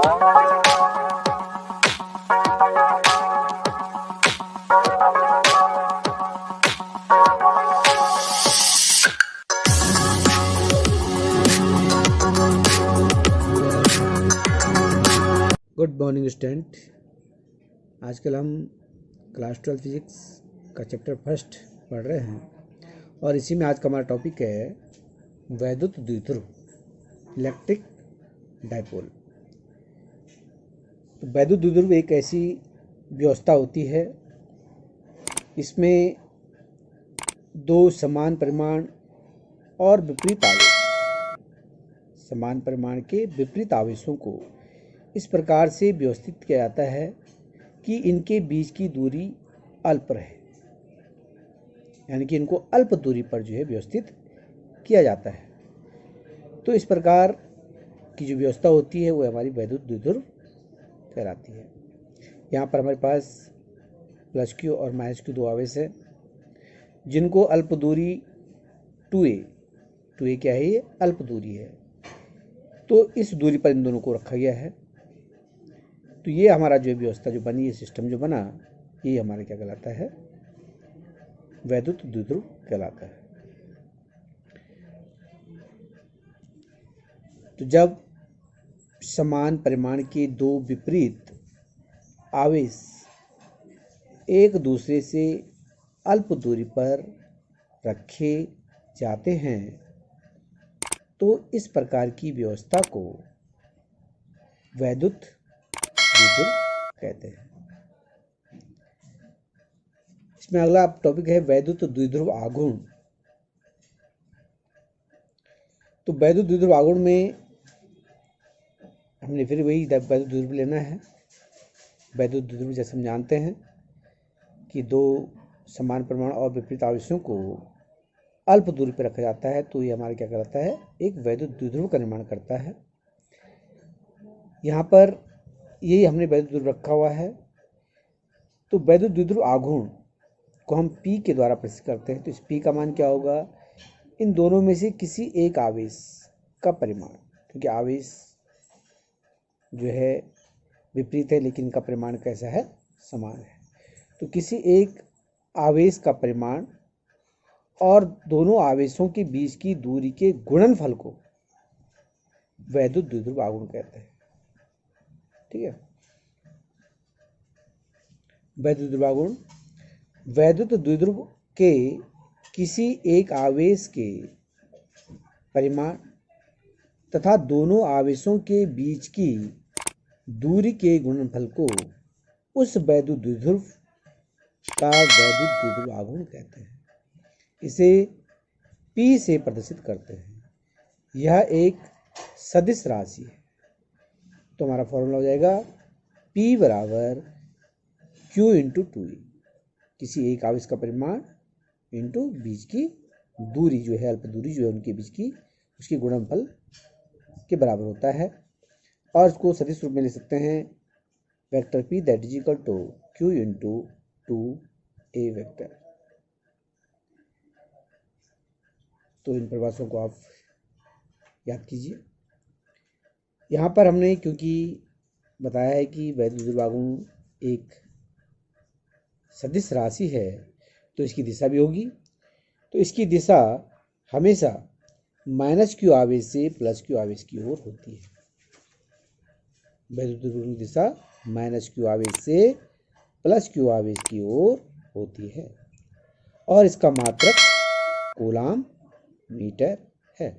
Good morning student. आजकल हम class 12 physics का चैप्टर फर्स्ट पढ़ रहे हैं और इसी में आज का हमारा टॉपिक है वैद्युत द्विध्रुव, इलेक्ट्रिक डायपोल। तो वैद्युत द्विध्रुव एक ऐसी व्यवस्था होती है, इसमें दो समान परिमाण और विपरीत आवेश, समान परिमाण के विपरीत आवेशों को इस प्रकार से व्यवस्थित किया जाता है कि इनके बीच की दूरी अल्प रहे, यानी कि इनको अल्प दूरी पर जो है व्यवस्थित किया जाता है। तो इस प्रकार की जो व्यवस्था होती है वो हमारी वैद्युत द्विध्रुव कहलाती है। यहाँ पर हमारे पास प्लस क्यू और माइनस क्यू दो आवेश है जिनको अल्प दूरी 2a क्या है, ये अल्प दूरी है। तो इस दूरी पर इन दोनों को रखा गया है। तो ये हमारा जो व्यवस्था जो बनी, ये सिस्टम जो बना, ये हमारा क्या कहलाता है, वैद्युत द्विध्रुव कहलाता है। तो जब समान परिमाण के दो विपरीत आवेश एक दूसरे से अल्प दूरी पर रखे जाते हैं तो इस प्रकार की व्यवस्था को वैद्युत द्विध्रुव कहते हैं। इसमें अगला टॉपिक है वैद्युत द्विध्रुव आघूर्ण। तो वैद्युत द्विध्रुव आघूर्ण में हमने फिर वही वैद्युत द्विध्रुव लेना है। वैद्युत द्विध्रुव जैसे हम जानते हैं कि दो समान परिमाण और विपरीत आवेशों को अल्प दूरी पर रखा जाता है, तो ये हमारा क्या कहलाता है, एक वैद्युत द्विध्रुव का निर्माण करता है। यहाँ पर यही हमने वैद्युत द्विध्रुव रखा हुआ है। तो वैद्युत द्विध्रुव आघूर्ण को हम P के द्वारा प्रस्तुत करते हैं। तो इस P का मान क्या होगा, इन दोनों में से किसी एक आवेश का परिमाण, क्योंकि आवेश जो है विपरीत है लेकिन इनका परिमाण कैसा है, समान है। तो किसी एक आवेश का परिमाण और दोनों आवेशों के बीच की दूरी के गुणनफल को वैद्युत द्विध्रुव आघूर्ण कहते हैं। ठीक है। वैद्युत द्विध्रुव आघूर्ण वैद्युत द्विध्रुव के किसी एक आवेश के परिमाण तथा दोनों आवेशों के बीच की दूरी के गुणनफल को उस वैद्युत द्विध्रुव का वैद्युत द्विध्रुव आघूर्ण कहते हैं। इसे P से प्रदर्शित करते हैं। यह एक सदिश राशि है। तो हमारा फॉर्मूला हो जाएगा P बराबर Q इंटू 2a, किसी एक आवेश का परिमाण इंटू बीच की दूरी जो है, अल्प दूरी जो है उनके बीच की, उसकी गुणनफल के बराबर होता है। और इसको सदिश रूप में ले सकते हैं vector P that is equal to Q into 2a vector. तो इन परिभाषाओं को आप याद कीजिए। यहाँ पर हमने क्योंकि बताया है कि वैद्युत द्विध्रुव आघूर्ण एक सदिश राशि है, तो इसकी दिशा भी होगी। तो इसकी दिशा हमेशा माइनस क्यू आवेश से प्लस क्यू आवेश की ओर होती है। वैद्युत द्विध्रुव की दिशा माइनस क्यू आवेश से प्लस क्यू आवेश की ओर होती है और इसका मात्रक कूलाम मीटर है।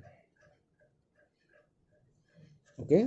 ओके।